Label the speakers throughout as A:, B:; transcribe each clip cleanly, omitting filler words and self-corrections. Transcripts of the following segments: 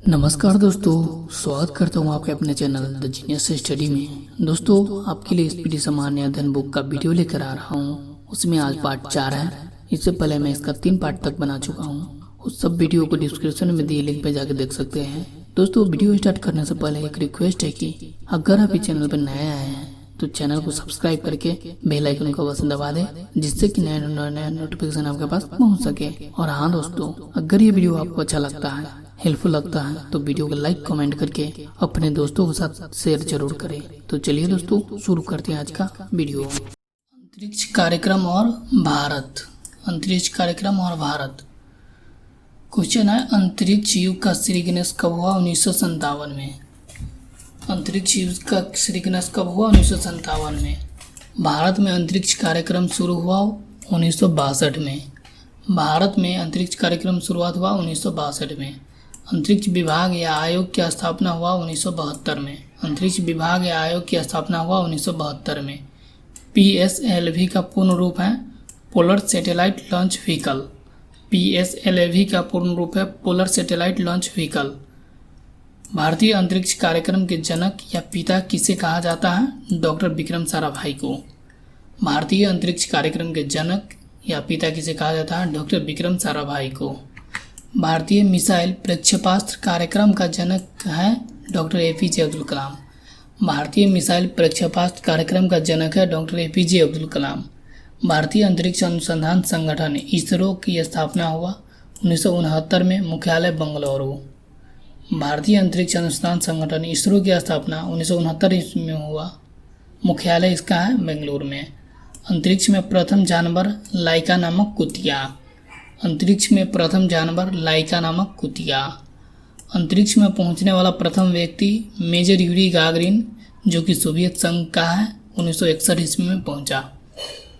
A: नमस्कार दोस्तों, स्वागत करता हूँ आपके अपने चैनल द जीनियस स्टडी में। दोस्तों, आपके लिए स्पीडी सामान्य अध्ययन बुक का वीडियो लेकर आ रहा हूँ। उसमें आज पार्ट 4 है। इससे पहले मैं इसका 3 पार्ट तक बना चुका हूँ। उस सब वीडियो को डिस्क्रिप्शन में दिए लिंक पे जाकर देख सकते हैं। दोस्तों, वीडियो स्टार्ट करने से पहले एक रिक्वेस्ट है कि अगर आप इस चैनल पर नए आए हैं तो चैनल को सब्सक्राइब करके बेल आइकन को बस दबा दें, जिससे कि नया नोटिफिकेशन आपके पास पहुंच सके। और हाँ दोस्तों, अगर ये वीडियो आपको अच्छा लगता है, हेल्पफुल लगता है, तो वीडियो को लाइक कमेंट करके अपने दोस्तों के साथ शेयर जरूर करें। तो चलिए दोस्तों, शुरू करते हैं आज का वीडियो। अंतरिक्ष कार्यक्रम और भारत। अंतरिक्ष कार्यक्रम और भारत। क्वेश्चन है, अंतरिक्ष युग का श्री गणेश कब हुआ? 1957 में। अंतरिक्ष युग का श्री गणेश कब हुआ? 1957 में। भारत में अंतरिक्ष कार्यक्रम शुरू हुआ 1962 में। भारत में अंतरिक्ष कार्यक्रम शुरुआत हुआ 1962 में। अंतरिक्ष विभाग या आयोग की स्थापना हुआ 1972 में। अंतरिक्ष विभाग या आयोग की स्थापना हुआ 1972 में। PSLV का पूर्ण रूप है polar satellite launch vehicle. PSLV का पूर्ण रूप है पोलर सैटेलाइट लॉन्च व्हीकल। भारतीय अंतरिक्ष कार्यक्रम के जनक या पिता किसे कहा जाता है? डॉक्टर विक्रम साराभाई को। भारतीय अंतरिक्ष कार्यक्रम के जनक या पिता किसे कहा जाता है? डॉक्टर विक्रम साराभाई को। भारतीय मिसाइल प्रक्षेपास्त्र कार्यक्रम का जनक है डॉक्टर APJ अब्दुल कलाम। भारतीय मिसाइल प्रक्षेपास्त्र कार्यक्रम का जनक है डॉक्टर APJ अब्दुल कलाम। भारतीय अंतरिक्ष अनुसंधान संगठन इसरो की स्थापना हुआ 1969 में, मुख्यालय बंगलुरु। भारतीय अंतरिक्ष अनुसंधान संगठन इसरो की स्थापना 1969 ईस्वी में हुआ, मुख्यालय इसका है बेंगलुरु में। अंतरिक्ष में प्रथम जानवर लाइका नामक कुतिया। अंतरिक्ष में प्रथम जानवर लाइका नामक कुतिया। अंतरिक्ष में पहुंचने वाला प्रथम व्यक्ति मेजर यूरी गागरिन, जो कि सोवियत संघ का है, 1961 ईस्वी में पहुंचा।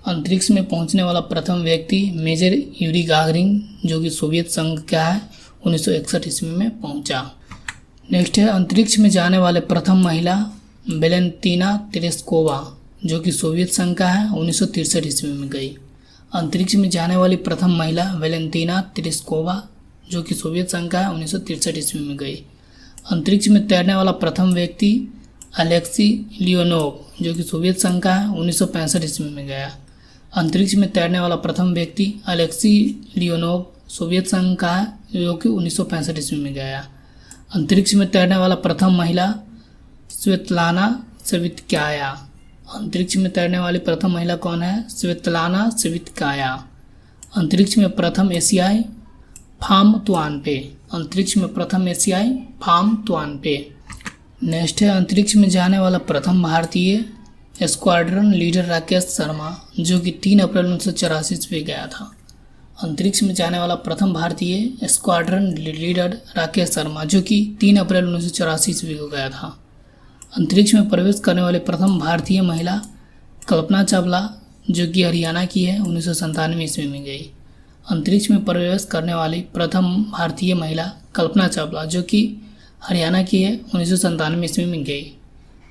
A: अंतरिक्ष में पहुंचने वाला प्रथम व्यक्ति मेजर यूरी गागरिन, जो कि सोवियत संघ का है, 1961 ईस्वी में पहुंचा। नेक्स्ट है, अंतरिक्ष में जाने वाले प्रथम महिला वेलेंतीना तेरेस्कोवा, जो कि सोवियत संघ का है, 1963 ईस्वी में गई। अंतरिक्ष में जाने वाली प्रथम महिला वेलेंतीना तेरेस्कोवा, जो कि सोवियत संघ का है, 1963 ईस्वी में गई। अंतरिक्ष में तैरने वाला प्रथम व्यक्ति अलेक्सी लियोनोव, जो कि सोवियत संघ का है, 1965 ईस्वी में गया। अंतरिक्ष में तैरने वाला प्रथम व्यक्ति अलेक्सी लियोनोव सोवियत संघ का है, जो कि 1965 ईस्वी में गया। अंतरिक्ष में तैरने वाला प्रथम महिला स्वेतलाना सवित्काया। अंतरिक्ष में तैरने वाली प्रथम महिला कौन है? स्वेतलाना सवित्काया। अंतरिक्ष में प्रथम एशियाई फाम तुआनपे। अंतरिक्ष में प्रथम एशियाई फाम तुआनपे। नेक्स्ट है, अंतरिक्ष में जाने वाला प्रथम भारतीय स्क्वाड्रन लीडर राकेश शर्मा, जो कि 3 अप्रैल 1984 ईस्वी गया था। अंतरिक्ष में जाने वाला प्रथम भारतीय स्क्वाड्रन लीडर राकेश शर्मा, जो कि 3 अप्रैल 1984 ईस्वी को गया था। अंतरिक्ष में प्रवेश करने वाले प्रथम भारतीय महिला कल्पना चावला, जो कि हरियाणा की है, 1997 ईस्वी में गई। अंतरिक्ष में प्रवेश करने वाली प्रथम भारतीय महिला कल्पना चावला, जो कि हरियाणा की है, 1997 ईस्वी में गई।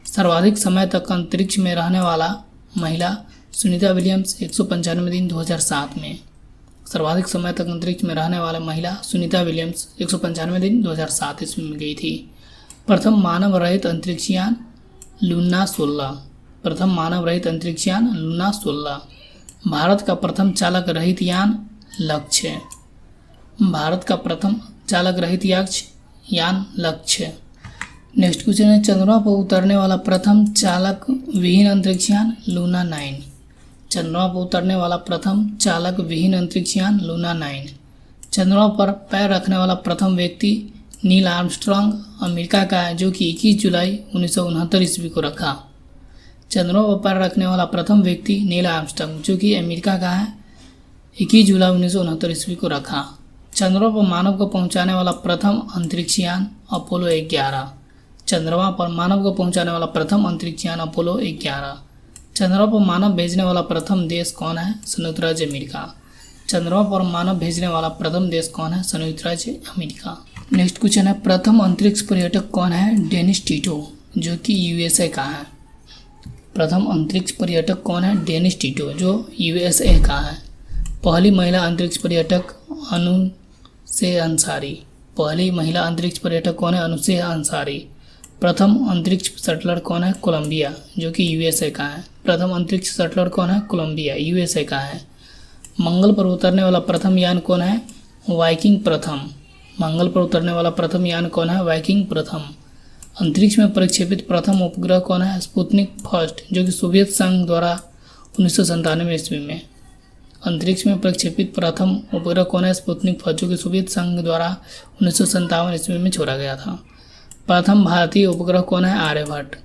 A: सर्वाधिक समय तक अंतरिक्ष में रहने वाला महिला सुनीता विलियम्स, 195 दिन 2007 में। सर्वाधिक समय तक अंतरिक्ष में रहने वाला महिला सुनीता विलियम्स 195 दिन 2007 ईस्वी में गई थी। प्रथम मानव रहित अंतरिक्षयान लूना 16। प्रथम मानव रहित अंतरिक्षयान लूना 16। भारत का प्रथम चालक रहित यान लक्ष्य। भारत का प्रथम चालक रहित यान लक्ष्य। नेक्स्ट क्वेश्चन है, चंद्रमा पर उतरने वाला प्रथम चालक विहीन अंतरिक्षयान लूना 9। चंद्रमा पर उतरने वाला प्रथम चालक विहीन अंतरिक्षयान लूना 9। चंद्रमा पर पैर रखने वाला प्रथम व्यक्ति नील आर्मस्ट्रॉन्ग अमेरिका का है, जो कि 21 जुलाई 1969 ईस्वी को रखा। चंद्रमा पर पैर रखने वाला प्रथम व्यक्ति नील आर्मस्ट्रॉन्ग, जो कि अमेरिका का है, 21 जुलाई 1969 ईस्वी को रखा। चंद्रमा पर मानव को पहुंचाने वाला प्रथम अंतरिक्षयान अपोलो 11। चंद्रमा पर मानव को पहुंचाने वाला प्रथम अंतरिक्षयान अपोलो 11। चंद्रमा पर मानव भेजने वाला प्रथम देश कौन है? संयुक्त राज्य अमेरिका। चंद्रमा पर मानव भेजने वाला प्रथम देश कौन है? संयुक्त राज्य अमेरिका। नेक्स्ट क्वेश्चन है, प्रथम अंतरिक्ष पर्यटक कौन है? डेनिस टिटो, जो कि USA का है। प्रथम अंतरिक्ष पर्यटक कौन है? डेनिस टिटो, जो USA का है। पहली महिला अंतरिक्ष पर्यटक अनु से अंसारी। पहली महिला अंतरिक्ष पर्यटक कौन है? अनुसुईया अंसारी। प्रथम अंतरिक्ष शटलर कौन है? कोलंबिया, जो कि यूएसए का है। प्रथम अंतरिक्ष शटलर कौन है? कोलंबिया, यूएसए का है। मंगल पर उतरने वाला प्रथम यान कौन है? वाइकिंग प्रथम। मंगल पर उतरने वाला प्रथम यान कौन है? वाइकिंग प्रथम। अंतरिक्ष में प्रक्षेपित प्रथम उपग्रह कौन है? स्पुतनिक फर्स्ट, जो कि सोवियत संघ द्वारा 1997 ईस्वी में। अंतरिक्ष में प्रक्षेपित प्रथम उपग्रह कौन है? स्पुतनिक फर्स्ट, जो कि सोवियत संघ द्वारा 1957 ईस्वी में छोड़ा गया था। प्रथम भारतीय उपग्रह कौन है? आर्यभट्ट,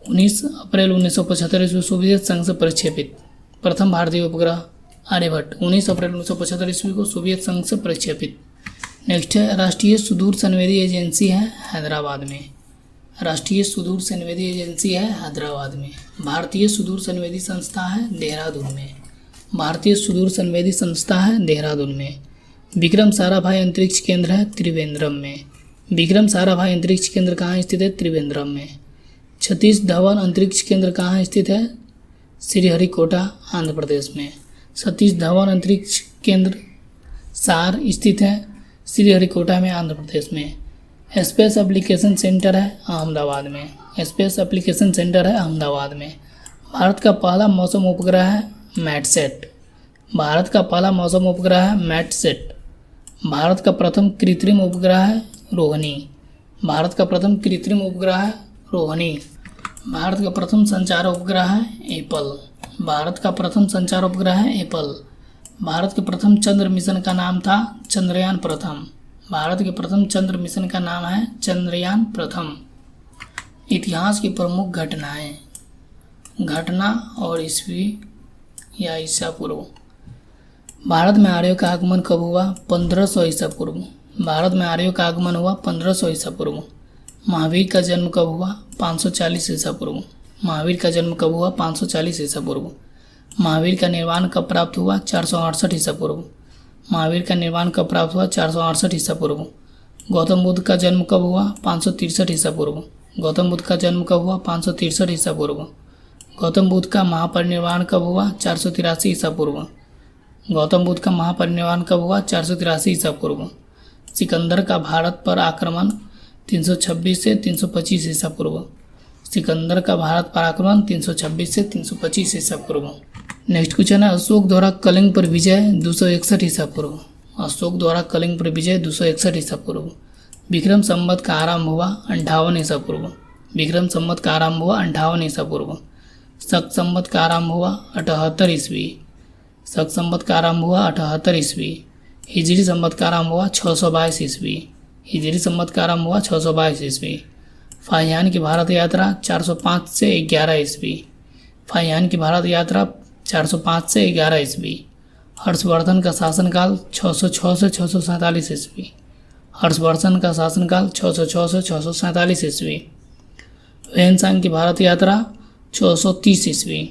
A: 19 अप्रैल 1975 ईस्वी सोवियत संघ से प्रक्षेपित। प्रथम भारतीय उपग्रह आर्यभट्ट 19 अप्रैल 1975 ईस्वी को सोवियत संघ से प्रक्षेपित। नेक्स्ट है राष्ट्रीय सुदूर संवेदी एजेंसी है हैदराबाद में। राष्ट्रीय सुदूर संवेदी एजेंसी है हैदराबाद में। भारतीय सुदूर संवेदी संस्था है देहरादून में। भारतीय सुदूर संवेदी संस्था है देहरादून में। विक्रम साराभाई अंतरिक्ष केंद्र है त्रिवेंद्रम में। विक्रम साराभाई अंतरिक्ष केंद्र कहाँ स्थित है? त्रिवेंद्रम में। सतीश धवन अंतरिक्ष केंद्र कहाँ स्थित है? श्रीहरिकोटा, आंध्र प्रदेश में। सतीश धवन अंतरिक्ष केंद्र सार स्थित है श्रीहरिकोटा में, आंध्र प्रदेश में। स्पेस एप्लीकेशन सेंटर है अहमदाबाद में। स्पेस एप्लीकेशन सेंटर है अहमदाबाद में। भारत का पहला मौसम उपग्रह है मैटसेट। भारत का पहला मौसम उपग्रह है मैटसेट। भारत का प्रथम कृत्रिम उपग्रह है रोहिणी। भारत का प्रथम कृत्रिम उपग्रह है रोहिणी। भारत का प्रथम संचार उपग्रह है एप्पल। भारत का प्रथम संचार उपग्रह है एप्पल। भारत के प्रथम चंद्र मिशन का नाम था चंद्रयान प्रथम। भारत के प्रथम चंद्र मिशन का नाम है चंद्रयान प्रथम। इतिहास की प्रमुख घटनाएं, घटना और ईस्वी या ईसा पूर्व। भारत में आर्यों का आगमन कब हुआ? 1500 ईसा पूर्व। भारत में आर्यों का आगमन हुआ 1500 ईसा पूर्व। महावीर का जन्म कब हुआ? 540 ईसा पूर्व। महावीर का जन्म कब हुआ? 540 ईसा पूर्व। महावीर का निर्वाण कब प्राप्त हुआ? 468 ईसा पूर्व। महावीर का निर्वाण कब प्राप्त हुआ? 468 ईसा पूर्व। गौतम बुद्ध का जन्म कब हुआ? 563 ईसा पूर्व। गौतम बुद्ध का जन्म कब हुआ? 563 ईसा पूर्व। गौतम बुद्ध का महापरिनिर्वाण कब हुआ? 483 ईसा पूर्व। गौतम बुद्ध का महापरिनिर्वाण कब हुआ? 483 ईसा पूर्व। सिकंदर का भारत पर आक्रमण 326 से 325 ईसा पूर्व। सिकंदर का भारत पर आक्रमण 326 से 325 ईसा पूर्व। नेक्स्ट क्वेश्चन है अशोक द्वारा कलिंग पर विजय 261 ईसा पूर्व। अशोक द्वारा कलिंग पर विजय 261 ईसा पूर्व। विक्रम संवत का आरंभ हुआ 58 ईसा पूर्व। विक्रम संवत का आरंभ हुआ 58 ईसा पूर्व। शक संवत का आरंभ हुआ 78 ईस्वी। शक संवत का आरंभ हुआ 78 ईस्वी। हिजरी संवत का आरंभ हुआ 622 ईस्वी। हिजरी संवत का आरंभ हुआ 622 ईस्वी। फाहियान की भारत यात्रा 405 से 11 ईस्वी। फाहियान की भारत यात्रा 405 से 11 ईस्वी। हर्षवर्धन का शासनकाल 606 से 647 ईस्वी। हर्षवर्धन का शासनकाल 606 से 647 ईस्वी। ह्वेनसांग की भारत यात्रा 630 ईस्वी।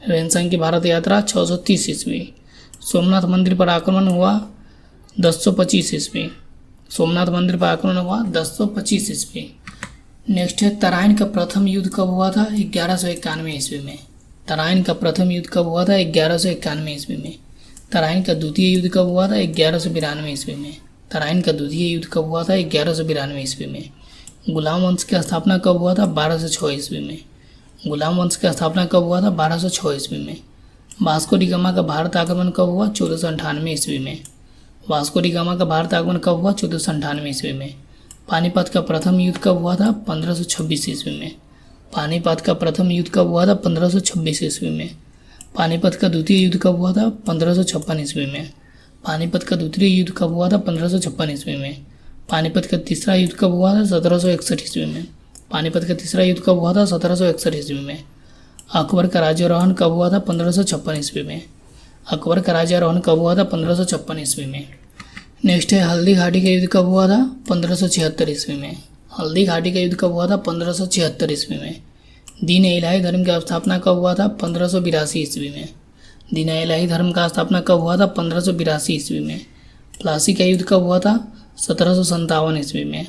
A: ह्वेनसांग की भारत यात्रा 630 ईस्वी। सोमनाथ मंदिर पर आक्रमण हुआ 1025 ईस्वी। सोमनाथ मंदिर पर आक्रमण हुआ 1025 ईस्वी। नेक्स्ट है तराइन का प्रथम युद्ध कब हुआ था? 1191 ईस्वी में। तराइन का प्रथम युद्ध कब हुआ था? 1191 ईस्वी में। तराइन का द्वितीय युद्ध कब हुआ था? 1192 ईस्वी में। तराइन का द्वितीय युद्ध कब हुआ था? 1192 ईस्वी में। गुलाम वंश की स्थापना कब हुआ था? 1206 ईस्वी में। गुलाम वंश की स्थापना कब हुआ था? 1206 ईस्वी में। वास्को डी गामा का भारत आक्रमण कब हुआ? 1498 ईस्वी में। वास्को डी गामा का भारत आगमन कब हुआ? 1498 ईस्वी में। पानीपत का प्रथम युद्ध कब हुआ था? 1526 ईस्वी में। पानीपत का प्रथम युद्ध कब हुआ था? 1526 ईस्वी में। पानीपत का द्वितीय युद्ध कब हुआ था? 1556 ईस्वी में। पानीपत का द्वितीय युद्ध कब हुआ था? 1556 ईस्वी में। पानीपत का तीसरा युद्ध कब हुआ था? 1761 ईस्वी में। पानीपत का तीसरा युद्ध कब हुआ था? 1761 ईस्वी में। अकबर का राज्यारोहण कब हुआ था? 1556 ईस्वी में। अकबर का राज्यारोहण कब हुआ था? 1556 ईस्वी में। नेक्स्ट है हल्दी घाटी का युद्ध कब हुआ था? 1576 ईस्वी में। हल्दी घाटी का युद्ध कब हुआ था? 1576 ईस्वी में। दीन इलाही धर्म की स्थापना कब हुआ था? 1582 ईस्वी में। दीन इलाही धर्म का स्थापना कब हुआ था? 1582 ईस्वी में। प्लासी का युद्ध कब हुआ था? 1757 ईस्वी में।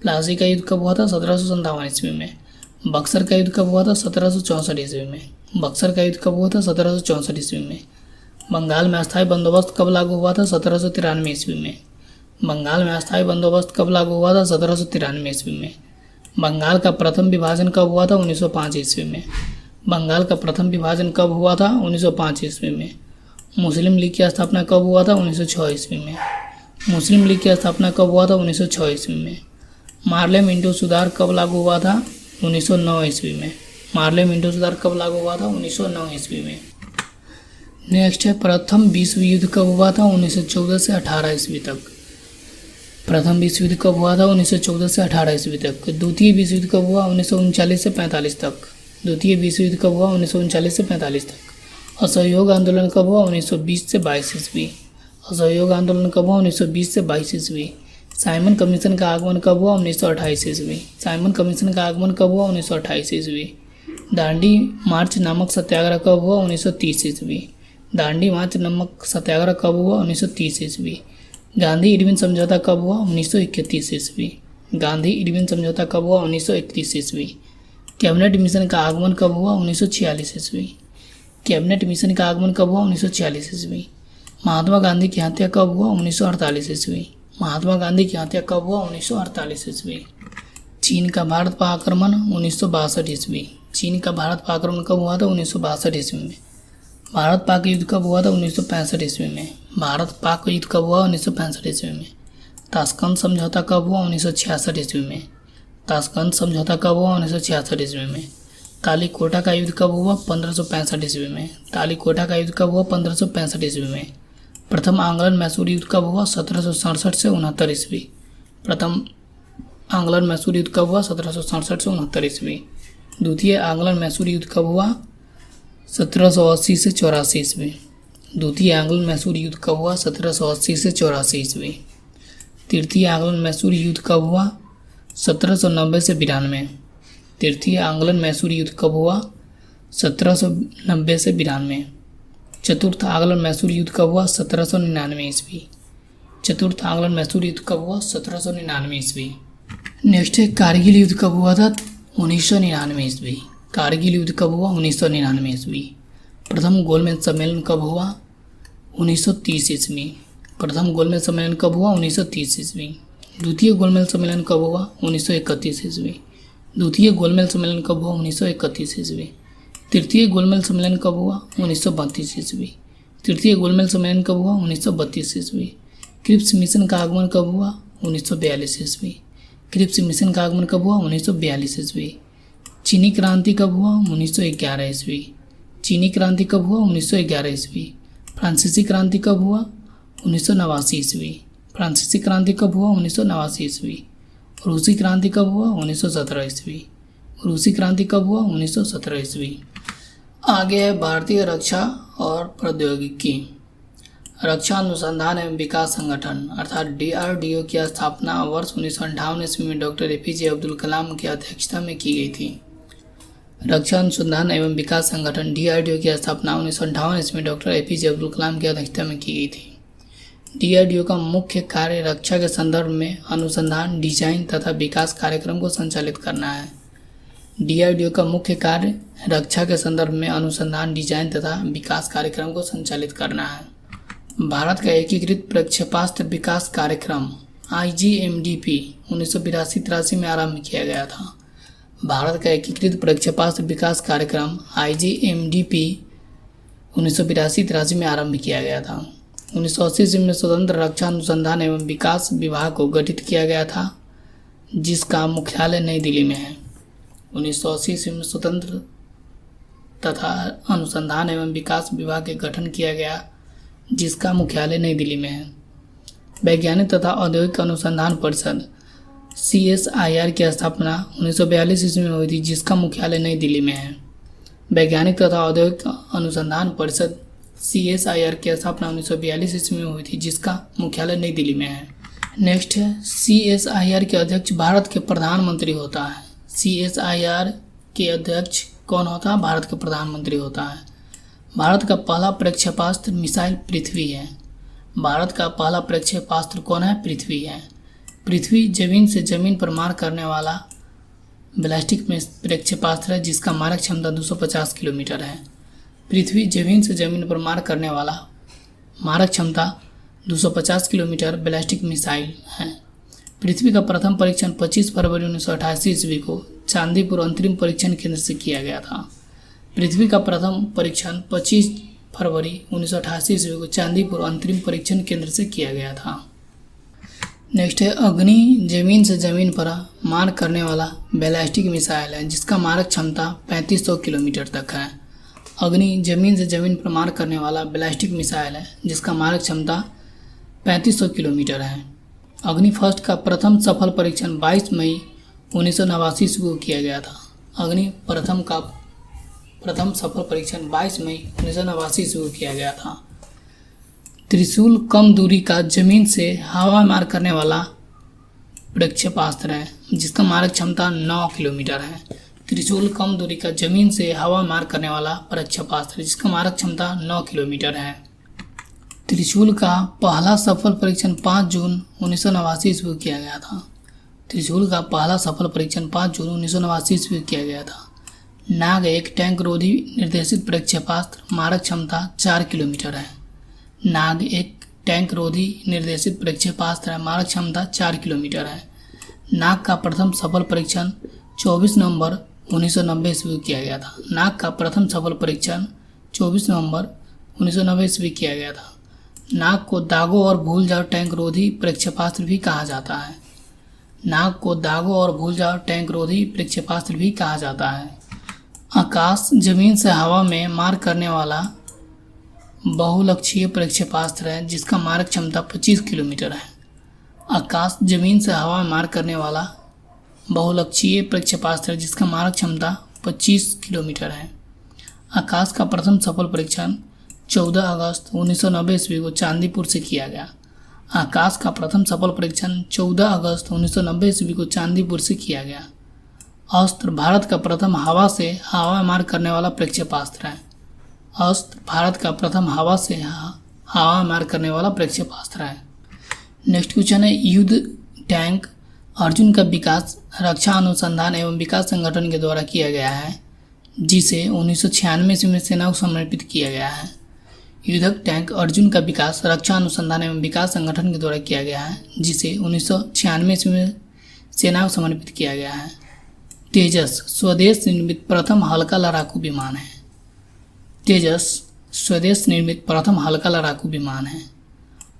A: प्लासी का युद्ध कब हुआ था? 1757 ईस्वी में। बक्सर का युद्ध कब हुआ था? 1764 ईस्वी में। बक्सर का युद्ध कब हुआ था? 1764 ईस्वी में। बंगाल में अस्थायी बंदोबस्त कब लागू हुआ था? 1793 ईस्वी में। बंगाल में अस्थायी बंदोबस्त कब लागू हुआ था? 1793 ईस्वी में। बंगाल का प्रथम विभाजन कब हुआ था? 1905 ईस्वी में। बंगाल का प्रथम विभाजन कब हुआ था? 1905 ईस्वी में। मुस्लिम लीग की स्थापना कब हुआ था? 1906 ईस्वी में। मुस्लिम लीग की स्थापना कब हुआ था? 1906 ईस्वी में। मार्ले मिंटो सुधार कब लागू हुआ था? 1909 ईस्वी में। मार्ले मिंटो सुधार कब लागू हुआ था? 1909 ईस्वी में। नेक्स्ट है, प्रथम विश्व युद्ध कब हुआ था? 1914 से 18 ईस्वी तक। प्रथम विश्व युद्ध कब हुआ था? 1914 से 18 ईस्वी तक। द्वितीय विश्व युद्ध कब हुआ? 1939 से 45 तक। द्वितीय विश्व युद्ध कब हुआ? 1939 से 45 तक। असहयोग आंदोलन कब हुआ? 1920 से 22 ईस्वी। असहयोग आंदोलन कब हुआ? 1920 से 22 ईस्वी। साइमन कमीशन का आगमन कब हुआ? 1928 ईस्वी। साइमन कमीशन का आगमन कब हुआ? 1928 ईस्वी। दांडी मार्च नामक सत्याग्रह कब हुआ? 1930 ईस्वी। दांडी मार्च नामक सत्याग्रह कब हुआ? 1930 ईस्वी। गांधी इरविन समझौता कब हुआ? 1931 ईस्वी। गांधी इरविन समझौता कब हुआ? 1931 ईस्वी। कैबिनेट मिशन का आगमन कब हुआ? 1946 ईस्वी। कैबिनेट मिशन का आगमन कब हुआ? 1946 ईस्वी। महात्मा गांधी की हत्या कब हुआ? 1948 ईस्वी। महात्मा गांधी की हत्या कब हुआ? 1948 ईस्वी। चीन का भारत पर आक्रमण 1962 ईस्वी। चीन का भारत पर आक्रमण कब हुआ था? 1962 ईस्वी में। भारत पाक युद्ध कब हुआ था? 1965 ईस्वी में। भारत पाक युद्ध कब हुआ? 1965 ईस्वी में। ताशकंद समझौता कब हुआ? 1966 ईस्वी में। ताशकंद समझौता कब हुआ? 1966 ईस्वी में। तालीकोटा का युद्ध कब हुआ? 1565 ईस्वी में। तालीकोटा का युद्ध कब हुआ? 1565 ईस्वी में। प्रथम आंग्लन मैसूर युद्ध कब हुआ? 1767 से 69 ईस्वी। प्रथम आंग्लन मैसूर युद्ध कब हुआ? 1767 से 69 ईस्वी। द्वितीय आंग्लन मैसूर युद्ध कब हुआ? 1780 से 84 ईस्वी। द्वितीय आंग्लन मैसूर युद्ध कब हुआ? 1780 से 84 ईस्वी। तृतीय आंग्लन मैसूर युद्ध कब हुआ? 1790 से 92। तृतीय आंग्लन मैसूर युद्ध कब हुआ? 1790 से 92। चतुर्थ आंग्लन मैसूर युद्ध कब हुआ? 1799 ईस्वी। चतुर्थ आंग्लन मैसूर युद्ध कब हुआ? 1799 ईस्वी। नेक्स्ट है, कारगिल युद्ध कब हुआ था? 1999 ईस्वी। कारगिल युद्ध कब हुआ? 1999 ईस्वी। प्रथम गोलमेज सम्मेलन कब हुआ? 1930 ईस्वी। प्रथम गोलमेज सम्मेलन कब हुआ? 1930 ईस्वी। द्वितीय गोलमेज सम्मेलन कब हुआ? 1931 ईस्वी। द्वितीय गोलमेज सम्मेलन कब हुआ? 1931 ईस्वी। तृतीय गोलमेज सम्मेलन कब हुआ? 1932 ईस्वी। तृतीय गोलमेज सम्मेलन कब हुआ? 1932 ईस्वी। क्रिप्स मिशन का आगमन कब हुआ? 1942 ईस्वी। क्रिप्स मिशन का आगमन कब हुआ? 1942 ईस्वी। चीनी क्रांति कब हुआ? 1911 ईस्वी। चीनी क्रांति कब हुआ? 1911 ईस्वी। फ्रांसीसी क्रांति कब हुआ? 1989 ईस्वी। फ्रांसीसी क्रांति कब हुआ? 1989 ईस्वी। रूसी क्रांति कब हुआ? 1917 ईस्वी। रूसी क्रांति कब हुआ? 1917 ईस्वी। आगे है भारतीय रक्षा और प्रौद्योगिकी। रक्षा अनुसंधान एवं विकास संगठन अर्थात DRDO की स्थापना वर्ष 1958 ईस्वी में डॉक्टर APJ अब्दुल कलाम की अध्यक्षता में की गई थी। रक्षा अनुसंधान एवं विकास संगठन DRDO की स्थापना 1958 ईस्वी में डॉक्टर APJ अब्दुल कलाम की अध्यक्षता में की गई थी। DRDO का मुख्य कार्य रक्षा के संदर्भ में अनुसंधान, डिजाइन तथा विकास कार्यक्रम को संचालित करना है। DRDO का मुख्य कार्य रक्षा के संदर्भ में अनुसंधान, डिजाइन तथा विकास कार्यक्रम को संचालित करना है। भारत का एकीकृत प्रक्षेपास्त्र विकास कार्यक्रम IGMDP 1982-83 में आरंभ किया गया था। भारत का एकीकृत प्रक्षेपास्त्र विकास कार्यक्रम IGMDP 1982-83 में आरंभ किया गया था। 1980 ईस्वी में स्वतंत्र रक्षा अनुसंधान एवं विकास विभाग को गठित किया गया था, जिसका मुख्यालय नई दिल्ली में है। 1980 ईस्वी में स्वतंत्र तथा अनुसंधान एवं विकास विभाग के गठन किया गया, जिसका मुख्यालय नई दिल्ली में है। वैज्ञानिक तथा औद्योगिक अनुसंधान परिषद CSIR की स्थापना 1942 ईस्वी में हुई थी, जिसका मुख्यालय नई दिल्ली में है। वैज्ञानिक तथा औद्योगिक अनुसंधान परिषद CSIR की स्थापना 1942 ईस्वी में हुई थी, जिसका मुख्यालय नई दिल्ली में है। नेक्स्ट है, CSIR के अध्यक्ष भारत के प्रधानमंत्री होता है। CSIR के अध्यक्ष कौन होता है? भारत का प्रधानमंत्री होता है। भारत का पहला प्रक्षेपास्त्र मिसाइल पृथ्वी है। भारत का पहला प्रक्षेपास्त्र कौन है? पृथ्वी है। पृथ्वी जमीन से जमीन पर मार करने वाला बैलिस्टिक प्रक्षेपास्त्र है, जिसका मारक क्षमता 250 किलोमीटर है। पृथ्वी जमीन से जमीन पर मार करने वाला मारक क्षमता 250 किलोमीटर बैलिस्टिक मिसाइल है। पृथ्वी का प्रथम परीक्षण 25 फरवरी 1988 ईस्वी को चांदीपुर अंतरिम परीक्षण केंद्र से किया गया था। पृथ्वी का प्रथम परीक्षण 25 फरवरी 1988 ईस्वी को चांदीपुर अंतरिम परीक्षण केंद्र से किया गया था। नेक्स्ट है अग्नि जमीन से जमीन पर मार करने वाला बैलिस्टिक मिसाइल है जिसका मारक क्षमता 3500 किलोमीटर तक है। अग्नि जमीन से जमीन पर मार करने वाला बैलिस्टिक मिसाइल है जिसका मारक क्षमता 3500 किलोमीटर है। अग्नि फर्स्ट का प्रथम सफल परीक्षण 22 मई 1989 ईस्वी को किया गया था। अग्नि प्रथम का प्रथम सफल परीक्षण 22 मई 1989 ईस्वी को किया गया था। त्रिशूल कम दूरी का जमीन से हवा में मार करने वाला प्रक्षेपास्त्र है जिसका मारक क्षमता 9 किलोमीटर है। त्रिशूल कम दूरी का जमीन से हवा में मार करने वाला प्रक्षेपास्त्र जिसका मारक क्षमता 9 किलोमीटर है। त्रिशूल का पहला सफल परीक्षण 5 जून 1989 ईस्वी को किया गया था। त्रिशूल का पहला सफल परीक्षण 5 जून 1989 ईस्वी को किया गया था। नाग एक टैंक रोधी निर्देशित प्रक्षेपास्त्र मारक क्षमता 4 किलोमीटर है। नाग एक टैंक रोधी निर्देशित प्रक्षेपास्त्र है, मारक क्षमता 4 किलोमीटर है। नाग का प्रथम सफल परीक्षण 24 नवंबर 1990 ईस्वी किया गया था। नाग का प्रथम सफल परीक्षण 24 नवंबर 1990 ईस्वी किया गया था। नाग को दागों और भूल जाओ टैंक रोधी प्रक्षेपास्त्र भी कहा जाता है। नाग को दागों और भूल जाओ टैंक रोधी प्रक्षेपास्त्र भी कहा जाता है। आकाश जमीन से हवा में मार करने वाला बहुलक्षीय प्रक्षेपास्त्र है जिसका मारक क्षमता 25 किलोमीटर है। आकाश जमीन से हवा में मार करने वाला बहुलक्षीय प्रक्षेपास्त्र है जिसका मारक क्षमता 25 किलोमीटर है। आकाश का प्रथम सफल परीक्षण 14 अगस्त 1990 ईस्वी को चांदीपुर से किया गया। आकाश का प्रथम सफल परीक्षण 14 अगस्त 1990 ईस्वी को चांदीपुर से किया गया। अस्त्र भारत का प्रथम हवा से हवा में मार करने वाला प्रक्षेपास्त्र है। अस्त्र भारत का प्रथम हवा से हवा में मार करने वाला प्रक्षेपास्त्र है। नेक्स्ट क्वेश्चन है युद्ध टैंक अर्जुन का विकास रक्षा अनुसंधान एवं विकास संगठन के द्वारा किया गया है जिसे 1996 में सेना को समर्पित किया गया है। युद्धक टैंक अर्जुन का विकास रक्षा अनुसंधान एवं विकास संगठन के द्वारा किया गया है जिसे 1996 में सेना को समर्पित किया गया है। तेजस स्वदेश निर्मित प्रथम हल्का लड़ाकू विमान है। तेजस स्वदेश निर्मित प्रथम हल्का लड़ाकू विमान है।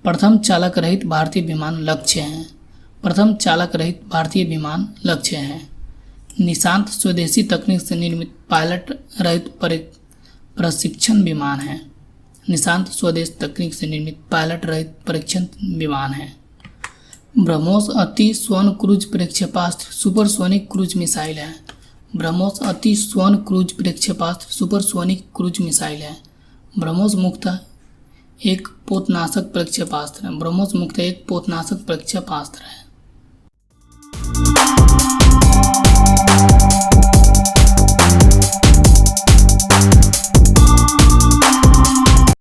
A: प्रथम चालक रहित भारतीय विमान लक्ष्य है। प्रथम चालक रहित भारतीय विमान लक्ष्य है। निशांत स्वदेशी तकनीक से निर्मित पायलट रहित प्रशिक्षण विमान है। निशांत स्वदेश तकनीक से निर्मित पायलट रहित परीक्षण विमान है। ब्रह्मोस अति स्वर्ण क्रूज प्रक्षेपास्त्र सुपरसोनिक क्रूज मिसाइल है। ब्रह्मोस अति स्वर्ण क्रूज प्रक्षेपास्त्र सुपरसोनिक क्रूज मिसाइल है। ब्रह्मोस मुक्त एक पोतनाशक प्रक्षेपास्त्र है। ब्रह्मोस मुक्त एक पोतनाशक प्रक्षेपास्त्र है।